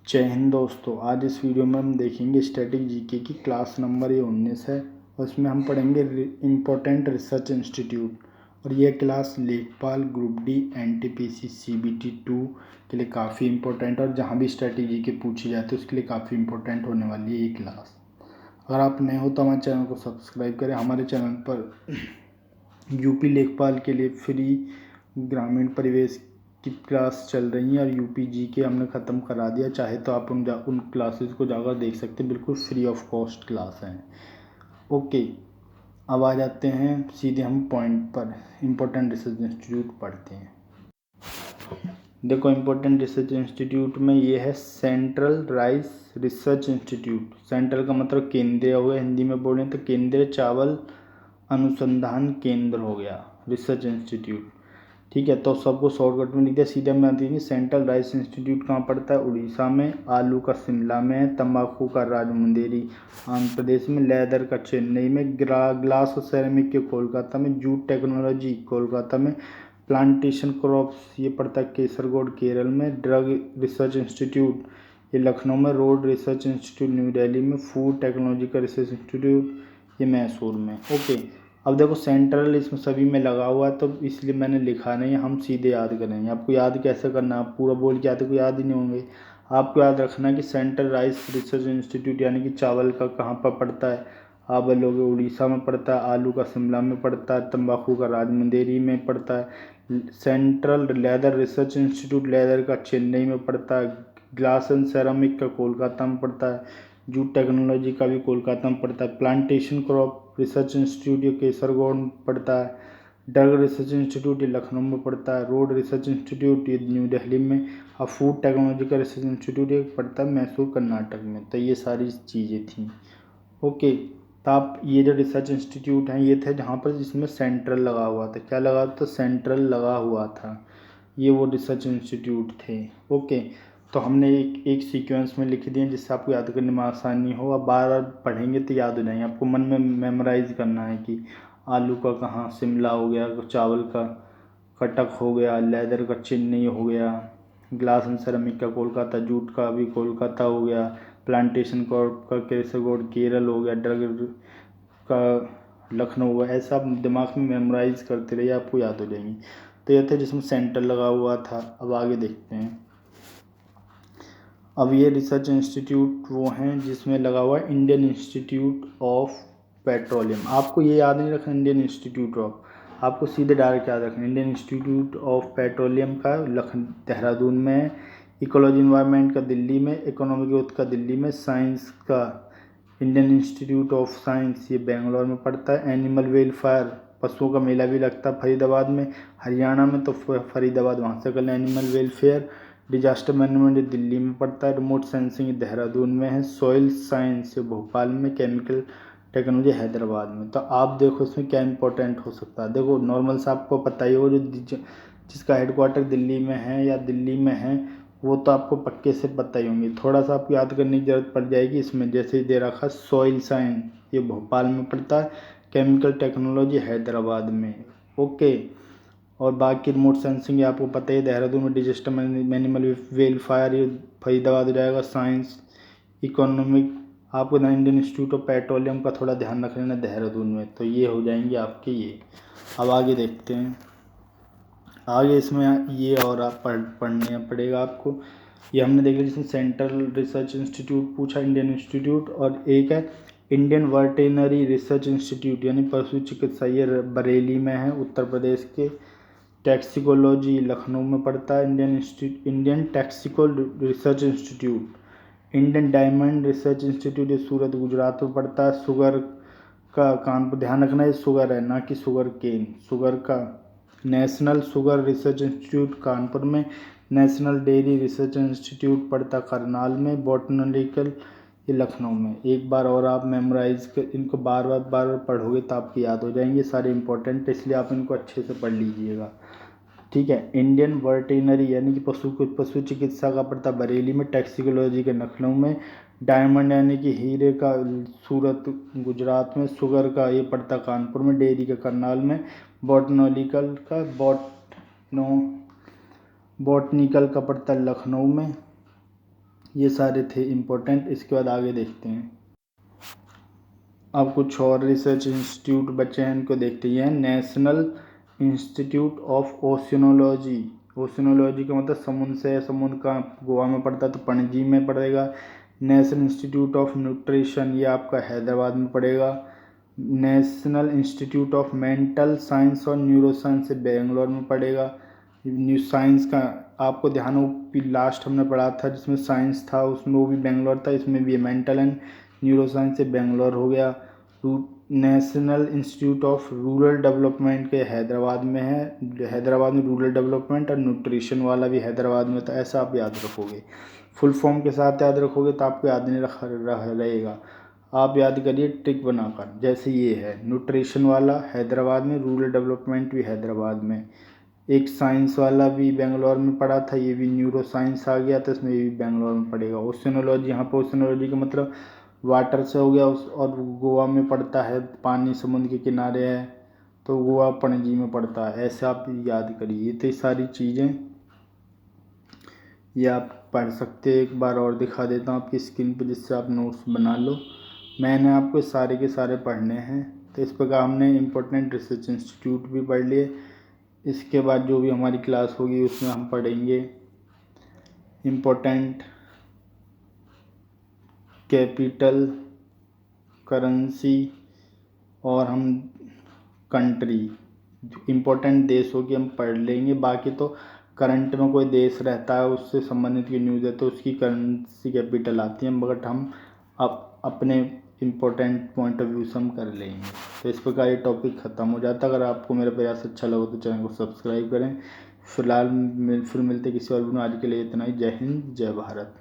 जय हिंद दोस्तों। आज इस वीडियो में हम देखेंगे स्टैटिक जीके की क्लास नंबर ये 19 है और इसमें हम पढ़ेंगे इम्पोर्टेंट रिसर्च इंस्टीट्यूट। और ये क्लास लेखपाल ग्रुप डी एनटीपीसी सीबीटी 2 के लिए काफ़ी इंपॉर्टेंट और जहाँ भी स्टैटिक जीके पूछी जाती है उसके लिए काफ़ी इंपॉर्टेंट होने वाली है ये क्लास। अगर आप नए हो तो हमारे चैनल को सब्सक्राइब करें। हमारे चैनल पर यूपी लेखपाल के लिए फ्री ग्रामीण परिवेश की क्लास चल रही है और यूपी जी के हमने ख़त्म करा दिया। चाहे तो आप उन क्लासेस को जाकर देख सकते हैं, बिल्कुल फ्री ऑफ कॉस्ट क्लास हैं। ओके, अब आ जाते हैं सीधे हम पॉइंट पर। इम्पोर्टेंट रिसर्च इंस्टीट्यूट पढ़ते हैं। देखो, इम्पोर्टेंट रिसर्च इंस्टीट्यूट में ये है central rice research institute. Central का मतलब केंद्रीय हो गया, हिंदी में बोलें तो केंद्रीय चावल अनुसंधान केंद्र हो गया रिसर्च इंस्टीट्यूट। ठीक है, तो सबको शॉर्टकट में लिख दिया। सीधे में आती है सेंट्रल राइस इंस्टीट्यूट कहाँ पड़ता है? उड़ीसा में। आलू का शिमला में। तंबाकू का राजमुंदेरी आंध्र प्रदेश में। लेदर का चेन्नई में। ग्लास और सेरेमिक के कोलकाता में। जूट टेक्नोलॉजी कोलकाता में। प्लांटेशन क्रॉप्स ये पड़ता है केसरगोड केरल में। ड्रग रिसर्च इंस्टीट्यूट ये लखनऊ में। Road research institute new Delhi में। फूड टेक्नोलॉजी का रिसर्च इंस्टीट्यूट ये मैसूर में। ओके, अब देखो सेंट्रल इसमें सभी में लगा हुआ है तो इसलिए मैंने लिखा नहीं है, हम सीधे याद करेंगे। आपको याद कैसे करना है? आप पूरा बोल के आते को याद ही नहीं होंगे। आपको याद रखना है कि सेंट्रल राइस रिसर्च इंस्टीट्यूट यानी कि चावल का कहाँ पर पड़ता है? आप बोलोगे उड़ीसा में पड़ता है। आलू का शिमला में पड़ता है। तंबाकू का राजमुंदेरी में पड़ता है। Central leather research institute leather का चेन्नई में पड़ता है। ग्लास एंड सेरामिक का कोलकाता में पड़ता है। जूट टेक्नोलॉजी का भी कोलकाता में पड़ता है। प्लांटेशन क्रॉप रिसर्च इंस्टीट्यूट ये केसरगोड में पड़ता है। ड्रग रिसर्च इंस्टीट्यूट ये लखनऊ में पड़ता है। रोड रिसर्च इंस्टीट्यूट ये न्यू दिल्ली में। और फूड टेक्नोलॉजी का रिसर्च इंस्टीट्यूट ये पड़ता है मैसूर कर्नाटक में। तो ये सारी चीज़ें थी। ओके, तो आप ये जो रिसर्च इंस्टीट्यूट हैं ये थे जहाँ पर जिसमें सेंट्रल लगा हुआ था। क्या लगा था? सेंट्रल लगा हुआ था। ये वो रिसर्च इंस्टीट्यूट थे। ओके, तो हमने एक सीक्वेंस में लिख दिए जिससे आपको याद करने में आसानी हो। अब बार बार पढ़ेंगे तो याद हो जाएंगे। आपको मन में मेमोराइज करना है कि आलू का कहाँ शिमला हो गया, चावल का कटक हो गया, लेदर का चेन्नई हो गया, ग्लास एंड सेरामिक का कोलकाता, जूट का भी कोलकाता हो गया, प्लांटेशन का केसरगोड केरल हो गया, ड्रग का लखनऊ हुआ। ऐसा आप दिमाग में मेमोराइज करते रहिए, आपको याद हो जाएंगी। तो यह था जिसमें सेंटर लगा हुआ था। अब आगे देखते हैं। अब ये रिसर्च इंस्टीट्यूट वो हैं जिसमें लगा हुआ है इंडियन इंस्टीट्यूट ऑफ पेट्रोलियम। आपको ये याद नहीं रखना इंडियन इंस्टीट्यूट ऑफ, आपको सीधे डायरेक्ट याद रखना इंडियन इंस्टीट्यूट ऑफ पेट्रोलियम का देहरादून में। इकोलॉजी इन्वायरमेंट का दिल्ली में। इकोनॉमिक ग्रोथ का दिल्ली में। साइंस का इंडियन इंस्टीट्यूट ऑफ साइंस ये बेंगलोर में पड़ता है। एनिमल वेलफेयर पशुओं का मेला भी लगता है फरीदाबाद में। हरियाणा में तो फरीदाबाद वहाँ से कर animal welfare. Disaster management Delhi में पड़ता है। रिमोट सेंसिंग देहरादून में है। सॉइल साइंस भोपाल में। केमिकल टेक्नोलॉजी हैदराबाद में। तो आप देखो इसमें क्या इंपॉर्टेंट हो सकता है। देखो नॉर्मल से आपको पता ही हो, जिसका हेडक्वार्टर दिल्ली में है या दिल्ली में है वो तो आपको पक्के से पता ही होंगे। थोड़ा सा आपको याद करने की ज़रूरत पड़ जाएगी इसमें। जैसे दे रखा सॉइल साइंस ये भोपाल में पड़ता है। केमिकल टेक्नोलॉजी हैदराबाद में। ओके, और बाकी रिमोट सेंसिंग आपको पता ही देहरादून में। डिजास्टर एनिमल वेलफेयर ये फरीदाबाद हो जाएगा। साइंस इकोनॉमिक आपको ना इंडियन इंस्टीट्यूट ऑफ पेट्रोलियम का थोड़ा ध्यान रख लेना देहरादून में। तो ये हो जाएंगे आपके ये। अब आगे देखते हैं। आगे इसमें ये और आप पढ़ने पड़ेगा आपको। ये हमने देखा जिसमें सेंट्रल रिसर्च इंस्टीट्यूट पूछा इंडियन इंस्टीट्यूट, और एक है इंडियन वर्टेनरी रिसर्च इंस्टीट्यूट यानी पशु चिकित्सा ये बरेली में है उत्तर प्रदेश के। टैक्सिकोलॉजी लखनऊ में पड़ता है। Indian toxico research institute. Indian diamond research institute ये सूरत गुजरात में पड़ता है। शुगर का कानपुर, ध्यान रखना ये शुगर है ना कि शुगर केन। शुगर का national sugar research institute Kanpur में। नेशनल डेयरी रिसर्च इंस्टीट्यूट पड़ता करनाल में। बॉटनिकल ये लखनऊ में। एक बार और आप मेमोराइज कर इनको बार बार पढ़ोगे तो आपको याद हो जाएंगे सारे इंपॉर्टेंट, इसलिए आप इनको अच्छे से पढ़ लीजिएगा। ठीक है, इंडियन वर्टिनरी यानी कि पशु चिकित्सा का पड़ता बरेली में। टैक्सिकोलॉजी के लखनऊ में। डायमंड यानी कि हीरे का सूरत गुजरात में। शुगर का ये पड़ता कानपुर में। डेयरी का करनाल में। बॉटनिकल का पड़ता लखनऊ में। ये सारे थे इम्पोर्टेंट। इसके बाद आगे देखते हैं। अब कुछ और रिसर्च इंस्टीट्यूट बचे हैं, इनको देखते हैं। National institute of oceanology. Oceanology का मतलब समुद्र से, समुद्र का गोवा में पड़ता है तो पणजी में पड़ेगा। नेशनल इंस्टीट्यूट ऑफ न्यूट्रिशन, ये आपका हैदराबाद में पड़ेगा। National institute of mental science और न्यूरो साइंस बेंगलोर में पड़ेगा। न्यू साइंस का आपको ध्यान हो कि लास्ट हमने पढ़ा था जिसमें साइंस था उसमें वो भी बेंगलोर था, इसमें भी मेंटल एंड न्यूरो साइंस से बेंगलोर हो गया। National institute of rural development के हैदराबाद में है, हैदराबाद में रूरल डेवलपमेंट और न्यूट्रिशन वाला भी हैदराबाद में था। ऐसा आप याद रखोगे, फुल फॉर्म के साथ याद रखोगे तो आपको याद नहीं रहेगा। आप याद करिए ट्रिक बनाकर, जैसे ये है न्यूट्रिशन वाला हैदराबाद में, रूरल डेवलपमेंट भी हैदराबाद में, एक साइंस वाला भी बेंगलोर में पड़ा था, ये भी न्यूरो साइंस आ गया तो इसमें ये भी बेंगलोर में पड़ेगा। ओशिनोलॉजी, यहाँ पर ओशिनोलॉजी का मतलब वाटर से हो गया और गोवा में पड़ता है, पानी समुद्र के किनारे है तो गोवा पणजी में पड़ता है। ऐसे आप याद करिए। तो ये सारी चीज़ें ये आप पढ़ सकते हैं। एक बार और दिखा देता हूँ आपकी स्क्रीन पर जिससे आप नोट्स बना लो। मैंने आपको सारे के सारे पढ़ने हैं। तो इस प्रकार हमने इम्पोर्टेंट रिसर्च इंस्टीट्यूट भी पढ़ लिए। इसके बाद जो भी हमारी क्लास होगी उसमें हम पढ़ेंगे इम्पोर्टेंट कैपिटल, करेंसी और हम कंट्री, इम्पोर्टेंट देशों की हम पढ़ लेंगे। बाकी तो करंट में कोई देश रहता है उससे संबंधित की न्यूज़ है तो उसकी करेंसी कैपिटल आती है, बट हम अपने इम्पोर्टेंट पॉइंट ऑफ व्यू से हम कर लेंगे। तो इस प्रकार ये टॉपिक ख़त्म हो जाता है। अगर आपको मेरा प्रयास अच्छा लगा तो चैनल को सब्सक्राइब करें। फिलहाल फिर मिलते किसी और वीडियो में। आज के लिए इतना ही। जय हिंद, जय भारत।